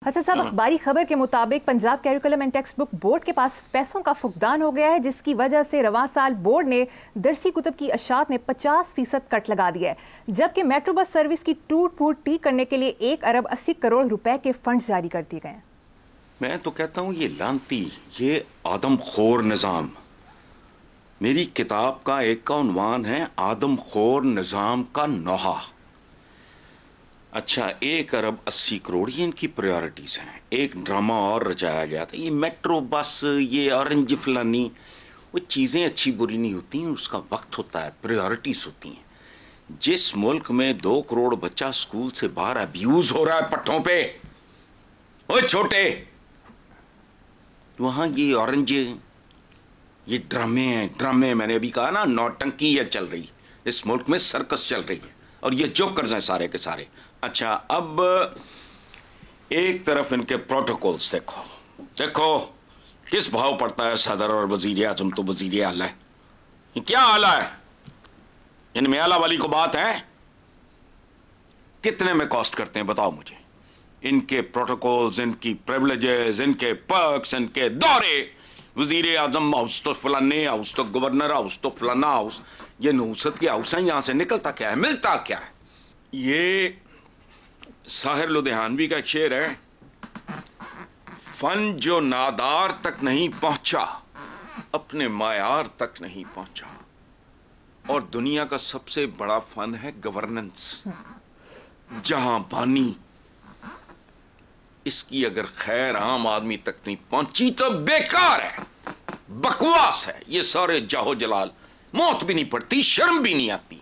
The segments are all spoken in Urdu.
حسن صاحب، اخباری خبر کے مطابق Punjab curriculum and text book board کے پاس پیسوں کا فقدان ہو گیا ہے، جس کی وجہ سے رواں سال بورڈ نے درسی کتب کی اشاعت میں 50% کٹ لگا دیا ہے، جبکہ میٹرو بس سروس کی ٹوٹ پھوٹ ٹھیک کرنے کے لیے 1 ارب 80 کروڑ روپے کے فنڈز جاری کر دیے گئے ہیں۔ میں تو کہتا ہوں یہ لانتی، یہ آدم خور نظام۔ میری کتاب کا ایک کا عنوان ہے آدم خور نظام کا نوحہ۔ اچھا، 1 ارب 80 کروڑ یہ ان کی پریورٹیز ہیں۔ ایک ڈرامہ اور رچایا گیا تھا، یہ میٹرو بس، یہ اورنج فلانی، وہ چیزیں اچھی بری نہیں ہوتی ہیں، اس کا وقت ہوتا ہے، پریورٹیز ہوتی ہیں۔ جس ملک میں 2 کروڑ بچہ سکول سے باہر ابیوز ہو رہا ہے پٹھوں پہ، اوہ چھوٹے، وہاں یہ اورنج، یہ ڈرامے ہیں، ڈرامے میں نے ابھی کہا نا، نوٹنکی ہے چل رہی، اس ملک میں سرکس چل رہی ہے، اور یہ جوکرز ہیں سارے کے سارے۔ اچھا، اب ایک طرف ان کے پروٹوکولز دیکھو، دیکھو کس بھاؤ پڑتا ہے صدر اور وزیر اعظم تو وزیر اعلیٰ ہے، یہ کیا اعلیٰ ہے؟ ان میں اعلیٰ والی کو بات ہے؟ کتنے میں کاسٹ کرتے ہیں بتاؤ مجھے؟ ان کے پروٹوکولز، ان کی پریولیجز، ان کے پرکس، ان کے دورے، وزیر اعظم ہاؤس تو فلانے ہاؤس، تو گورنر ہاؤس، تو فلانا ہاؤس، یہ نوست کے ہاؤس ہیں، یہاں سے نکلتا کیا ہے، ملتا کیا ہے؟ یہ ساحر لدھیانوی کا ایک شعر ہے، فن جو نادار تک نہیں پہنچا اپنے معیار تک نہیں پہنچا۔ اور دنیا کا سب سے بڑا فن ہے گورننس، جہاں بانی، اس کی اگر خیر عام آدمی تک نہیں پہنچی تو بیکار ہے، بکواس ہے۔ یہ سارے جاہو جلال، موت بھی نہیں پڑتی، شرم بھی نہیں آتی،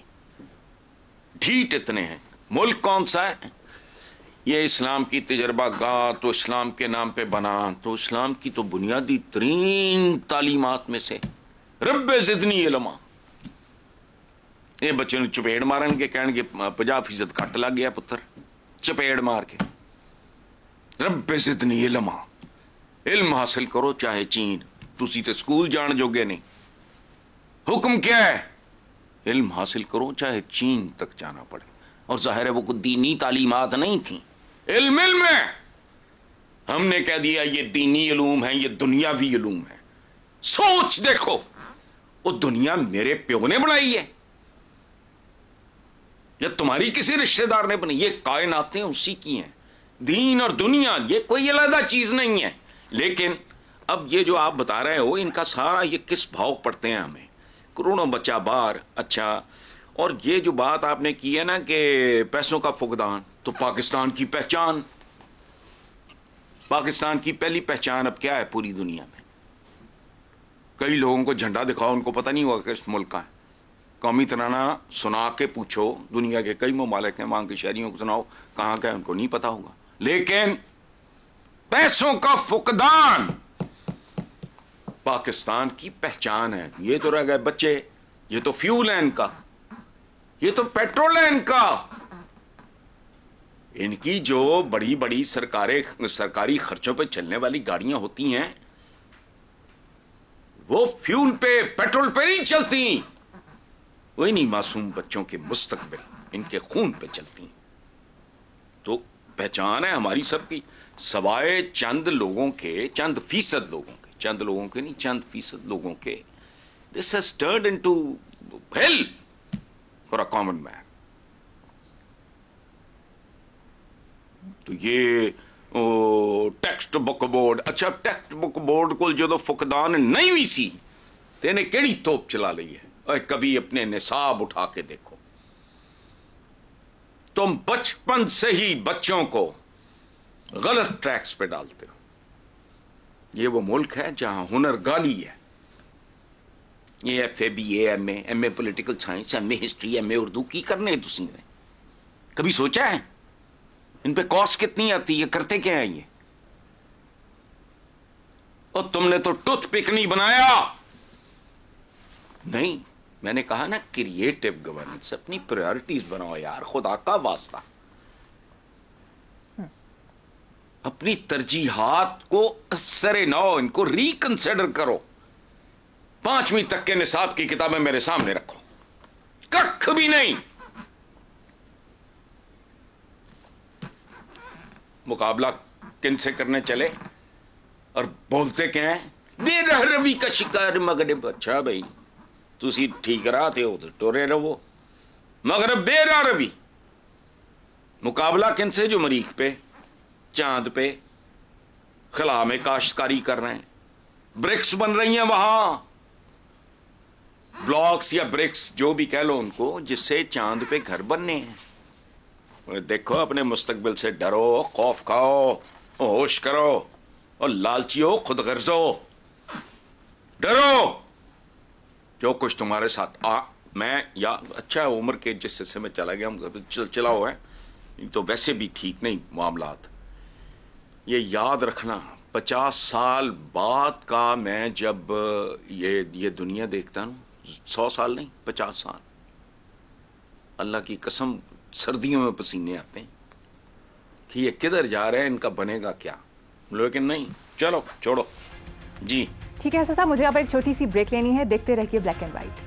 ڈھیٹ اتنے ہیں۔ ملک کون سا ہے؟ یہ اسلام کی تجربہ گاہ تو اسلام کے نام پہ بنا، تو اسلام کی تو بنیادی ترین تعلیمات میں سے رب زدنی علما۔ یہ بچے نے چپیڑ مارن کے کہنے کے 50% کٹ لگ گیا پتر، چپیڑ مار کے، رب زدنی علما، علم حاصل کرو چاہے چین، تسی تے سکول جان جوگے نہیں، حکم کیا ہے؟ علم حاصل کرو چاہے چین تک جانا پڑے۔ اور ظاہر ہے وہ کوئی دینی تعلیمات نہیں تھیں، علم ہے، ہم نے کہہ دیا یہ دینی علوم ہے، یہ دنیاوی علوم ہے۔ سوچ دیکھو، وہ دنیا میرے پیو نے بنائی ہے یا تمہاری کسی رشتہ دار نے بنائی؟ یہ کائناتیں اسی کی ہیں، دین اور دنیا یہ کوئی علیحدہ چیز نہیں ہے۔ لیکن اب یہ جو آپ بتا رہے ہو، ان کا سارا یہ کس بھاؤ پڑتے ہیں ہمیں، کروڑوں بچہ باہر۔ اچھا، اور یہ جو بات آپ نے کی ہے نا کہ پیسوں کا فقدان، تو پاکستان کی پہچان، پاکستان کی پہلی پہچان اب کیا ہے پوری دنیا میں؟ کئی لوگوں کو جھنڈا دکھاؤ، ان کو پتہ نہیں ہوا کہ اس ملک کا ہے۔ قومی ترانہ سنا کے پوچھو، دنیا کے کئی ممالک ہیں، وہاں کے شہریوں کو سناؤ کہاں کا ہے، ان کو نہیں پتا ہوگا۔ لیکن پیسوں کا فقدان پاکستان کی پہچان ہے۔ یہ تو رہ گئے بچے، یہ تو فیول ہے ان کا، یہ تو پیٹرول ہے ان کا۔ ان کی جو بڑی بڑی سرکاری خرچوں پہ چلنے والی گاڑیاں ہوتی ہیں، وہ فیول پہ، پیٹرول پہ نہیں چلتی، وہ نہیں معصوم بچوں کے مستقبل ان کے خون پہ چلتی ہیں۔ تو پہچان ہے ہماری سب کی، سوائے چند لوگوں کے، چند فیصد لوگوں کے، چند لوگوں کے نہیں، چند فیصد لوگوں کے۔ This has turned into hell for a common man۔ تو یہ ٹیکسٹ بک بورڈ، اچھا ٹیکسٹ بک بورڈ کو جو فقدان نہیں ہوئی سی تے نے کیڑی توپ چلا لی ہے؟ اور کبھی اپنے نصاب اٹھا کے دیکھو، تم بچپن سے ہی بچوں کو غلط ٹریکس پہ ڈالتے ہو۔ یہ وہ ملک ہے جہاں ہنر گالی ہے۔ یہ F A, B A, M A political science, M A history, M A Urdu کی کرنے تسی نے کبھی سوچا ہے ان پہ کاسٹ کتنی آتی ہے؟ کرتے کیا ہیں یہ؟ اور تم نے تو ٹوتھ پک نہیں بنایا۔ نہیں، میں نے کہا نا کریٹو گورننس، اپنی پریورٹیز بناؤ یار، خدا کا واسطہ، اپنی ترجیحات کو سر نو ان کو ریکنسیڈر کرو۔ 5ویں تک کے نصاب کی کتابیں میرے سامنے رکھو، ککھ بھی نہیں۔ مقابلہ کن سے کرنے چلے اور بولتے کیا ہیں بے رہ روی کا شکار مغرب. اچھا بھائی تسی ٹھیک رہتے ہو تو ٹورے رہو. مغرب بے راہ روی. مقابلہ کن سے؟ جو مریخ پہ، چاند پہ، خلا میں کاشتکاری کر رہے ہیں. برکس بن رہی ہیں وہاں، بلاکس یا برکس جو بھی کہہ لو ان کو، جس سے چاند پہ گھر بننے ہیں. دیکھو اپنے مستقبل سے ڈرو، خوف کھاؤ، ہوش کرو، اور لالچی ہو، خود غرض ہو. ڈرو جو کچھ تمہارے ساتھ میں یا اچھا عمر کے جس سے میں چلا گیا ہوں چلاؤ ہے تو ویسے بھی ٹھیک نہیں معاملات. یہ یاد رکھنا 50 سال بعد کا میں جب یہ دنیا دیکھتا ہوں، 100 سال نہیں 50 سال، اللہ کی قسم سردیوں میں پسینے آتے ہیں کہ یہ کدھر جا رہے ہیں، ان کا بنے گا کیا. لیکن نہیں، چلو چھوڑو. جی ٹھیک ہے حسن صاحب، مجھے اب ایک چھوٹی سی بریک لینی ہے. دیکھتے رہیے black and white.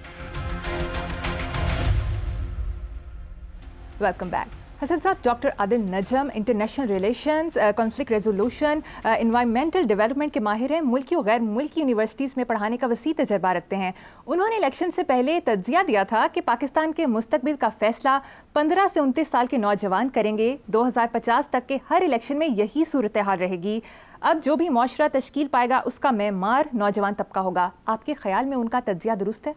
Welcome back. Hassan sahab, doctor Adil Najam international relations, conflict resolution, environmental development کے ماہر ہیں. ملکی و غیر ملکی یونیورسٹیز میں پڑھانے کا وسیع تجربہ رکھتے ہیں. انہوں نے الیکشن سے پہلے تجزیہ دیا تھا کہ پاکستان کے مستقبل کا فیصلہ 15 سے 29 سال کے نوجوان کریں گے. 2050 تک کے ہر الیکشن میں یہی صورتحال رہے گی. اب جو بھی معاشرہ تشکیل پائے گا اس کا معمار نوجوان طبقہ ہوگا. آپ کے خیال میں ان کا تجزیہ درست ہے؟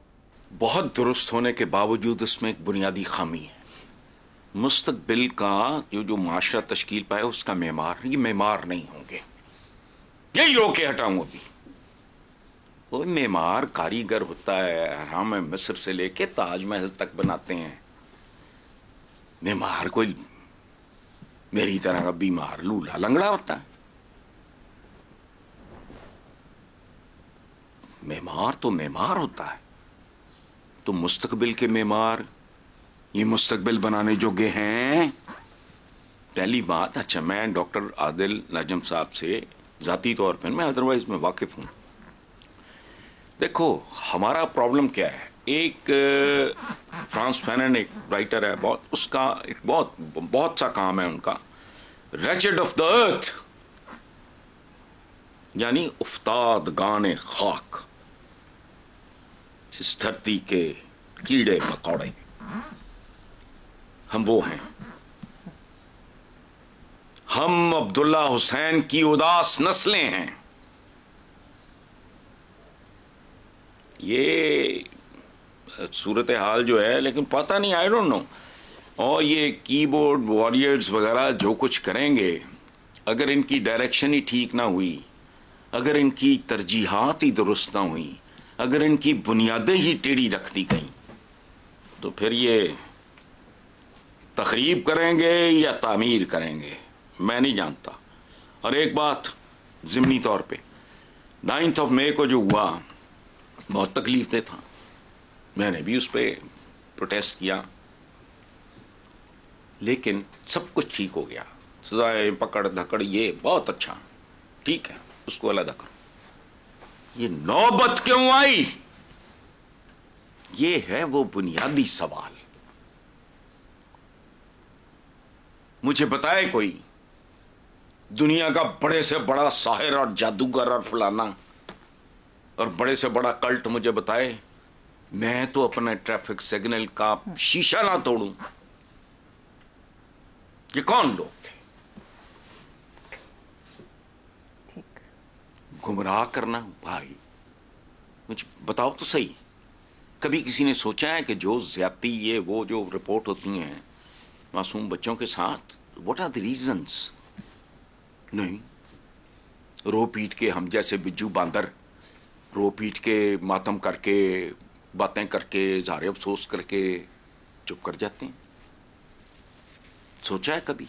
بہت درست ہونے کے باوجود اس میں ایک بنیادی خامی ہے. مستقبل کا جو معاشرہ تشکیل پائے اس کا معمار، یہ معمار نہیں ہوں گے. یہی رو کے ہٹاؤں ابھی. وہ معمار کاریگر ہوتا ہے، حرام مصر سے لے کے تاج محل تک بناتے ہیں. معمار کوئی میری طرح کا بیمار لولا لنگڑا ہوتا ہے. معمار تو معمار ہوتا ہے. تو مستقبل کے معمار یہ مستقبل بنانے جوگے ہیں. پہلی بات، اچھا میں ڈاکٹر عادل نجم صاحب سے ذاتی طور پر میں ادروائز میں واقف ہوں. دیکھو ہمارا پرابلم کیا ہے. ایک فرانس فینن ایک رائٹر ہے، بہت اس کا ایک بہت سا کام ہے ان کا، ریچڈ آف دا ارتھ، یعنی افتادگان خاک، اس دھرتی کے کیڑے مکوڑے. ہم وہ ہیں. ہم عبداللہ حسین کی اداس نسلیں ہیں. یہ صورتحال جو ہے، لیکن پتہ نہیں، آئی ڈونٹ نو. اور یہ کی بورڈ واریئرز وغیرہ جو کچھ کریں گے، اگر ان کی ڈائریکشن ہی ٹھیک نہ ہوئی، اگر ان کی ترجیحات ہی درست نہ ہوئی، اگر ان کی بنیادیں ہی ٹیڑھی رکھ دی گئیں، تو پھر یہ تخریب کریں گے یا تعمیر کریں گے میں نہیں جانتا. اور ایک بات ضمنی طور پہ، 9 مئی کو جو ہوا بہت تکلیف دہ تھا. میں نے بھی اس پہ پروٹیسٹ کیا، لیکن سب کچھ ٹھیک ہو گیا. سزائے پکڑ دھکڑ یہ بہت اچھا، ٹھیک ہے، اس کو علیحدہ کرو. یہ نوبت کیوں آئی؟ یہ ہے وہ بنیادی سوال. مجھے بتائے کوئی دنیا کا بڑے سے بڑا ساحر اور جادوگر اور فلانا اور بڑے سے بڑا کلٹ مجھے بتائے. میں تو اپنا ٹریفک سگنل کا شیشہ نہ توڑوں. یہ کون لوگ تھے؟ گمراہ کرنا. بھائی مجھے بتاؤ تو صحیح، کبھی کسی نے سوچا ہے کہ جو زیادتی یہ وہ جو رپورٹ ہوتی ہیں معصوم بچوں کے ساتھ، واٹ آر دی ریزنز؟ نہیں، رو پیٹ کے ہم جیسے بجو باندر رو پیٹ کے ماتم کر کے باتیں کر کے اظہار افسوس کر کے چپ کر جاتے ہیں. سوچا ہے کبھی؟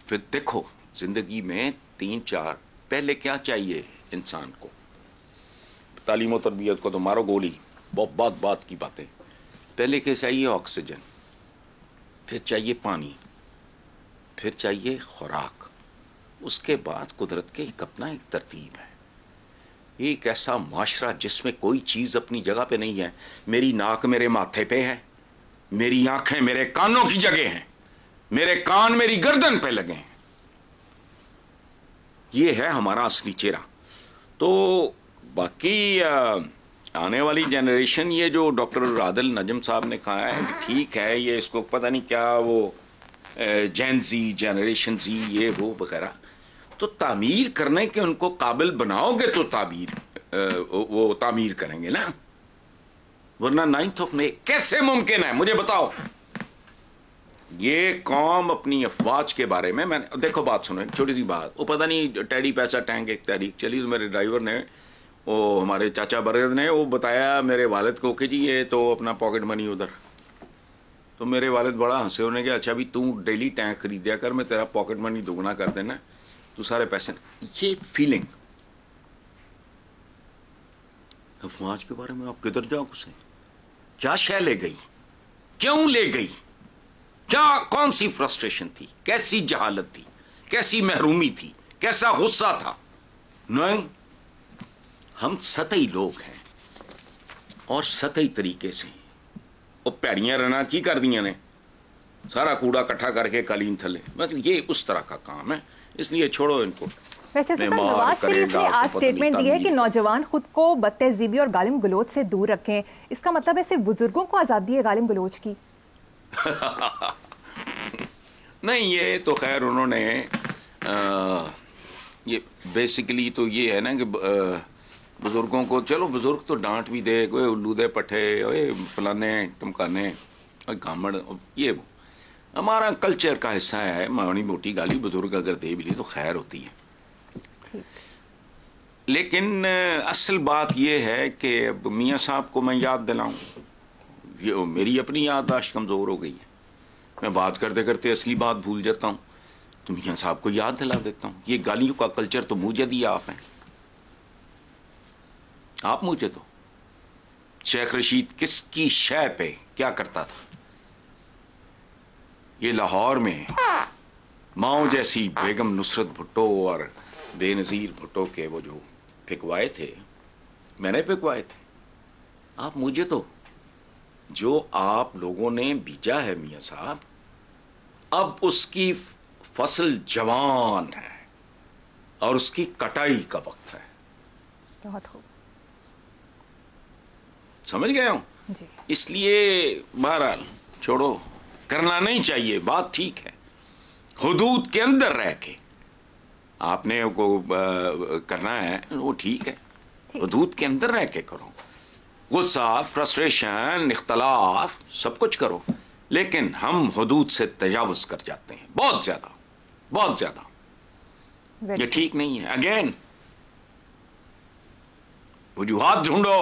پھر دیکھو زندگی میں 3-4 پہلے کیا چاہیے انسان کو. تعلیم و تربیت کو تو مارو گولی، بہت بات کی باتیں. پہلے کیا چاہیے؟ آکسیجن، پھر چاہیے پانی، پھر چاہیے خوراک. اس کے بعد قدرت کے اپنا ایک ترتیب ہے. ایک ایسا معاشرہ جس میں کوئی چیز اپنی جگہ پہ نہیں ہے. میری ناک میرے ماتھے پہ ہے، میری آنکھیں میرے کانوں کی جگہ ہیں. میرے کان میری گردن پہ لگے ہیں. یہ ہے ہمارا اصلی چہرہ. تو باقی آنے والی جنریشن، یہ جو ڈاکٹر عادل نجم صاحب نے کہا ہے ٹھیک ہے، یہ اس کو پتہ نہیں کیا وہ جین زی، جنریشن زی، یہ وہ وغیرہ، تو تعمیر کرنے کے ان کو قابل بناؤ گے تو وہ تعمیر کریں گے نا، ورنہ 9th of May کیسے ممکن ہے؟ مجھے بتاؤ. یہ قوم اپنی افواج کے بارے میں دیکھو بات سنو، ایک چھوٹی سی بات. وہ پتہ نہیں ٹیڈی پیسہ ٹینک ایک تحریک چلی، تو میرے ڈرائیور نے، وہ ہمارے چاچا برگد نے، وہ بتایا میرے والد کو کہ جی یہ تو اپنا پاکٹ منی ادھر. تو میرے والد بڑا ہنسے، انہوں نے کہا اچھا بھی تو ڈیلی ٹینک خریدیا کر، میں تیرا پاکٹ منی دگنا کر دینا، تو سارے پیسے. یہ فیلنگ افواج کے بارے میں آپ کدھر جاؤ اسے کیا شے لے گئی، کیوں لے گئی، کیا کون سی فرسٹریشن تھی، کیسی جہالت تھی، کیسی محرومی تھی، کیسا غصہ تھا؟ نہیں، ہم سطحی لوگ ہیں اور سطحی طریقے سے وہ پیڑیاں رنا کی کر دیا نے، سارا کوڑا کٹھا کر کے قالین تھلے. مطلب یہ اس طرح کا کام ہے، اس لیے چھوڑو ان کو. ویسے نواز شریف نے آج سٹیٹمنٹ دی ہے کہ نوجوان خود کو بد تہذیبی اور گالم گلوچ سے دور رکھیں. اس کا مطلب ہے صرف بزرگوں کو آزادی ہے گالم گلوچ کی؟ نہیں، یہ تو خیر انہوں نے یہ بیسیکلی تو یہ ہے نا کہ بزرگوں کو، چلو بزرگ تو ڈانٹ بھی دے، کوئی الو دے پٹھے، فلانے ٹمکانے، گامڑ، یہ وہ ہمارا کلچر کا حصہ ہے. مانی موٹی گالی بزرگ اگر دے بھی لی تو خیر ہوتی ہے. لیکن اصل بات یہ ہے کہ اب میاں صاحب کو میں یاد دلاؤں، یہ میری اپنی یادداشت کمزور ہو گئی ہے، میں بات کرتے کرتے اصلی بات بھول جاتا ہوں، تو میاں صاحب کو یاد دلا دیتا ہوں. یہ گالیوں کا کلچر تو مجھے دیا آپ ہیں، آپ مجھے تو. شیخ رشید کس کی شے پہ کیا کرتا تھا؟ یہ لاہور میں ماؤں جیسی بیگم نصرت بھٹو اور بے نظیر بھٹو کے وہ جو پھکوائے تھے، میں نے پھکوائے تھے. آپ مجھے تو، جو آپ لوگوں نے بیجا ہے میاں صاحب، اب اس کی فصل جوان ہے اور اس کی کٹائی کا وقت ہے. بہت خوب، سمجھ گئے ہوں. جی اس لیے بہرحال چھوڑو، کرنا نہیں چاہیے، بات ٹھیک ہے، حدود کے اندر رہ کے آپ نے کو کرنا ہے وہ ٹھیک ہے، حدود کے اندر رہ کے کرو. غصہ، فرسٹریشن، اختلاف سب کچھ کرو، لیکن ہم حدود سے تجاوز کر جاتے ہیں بہت زیادہ، بہت زیادہ. یہ ٹھیک نہیں ہے. اگین وجوہات ڈھونڈو.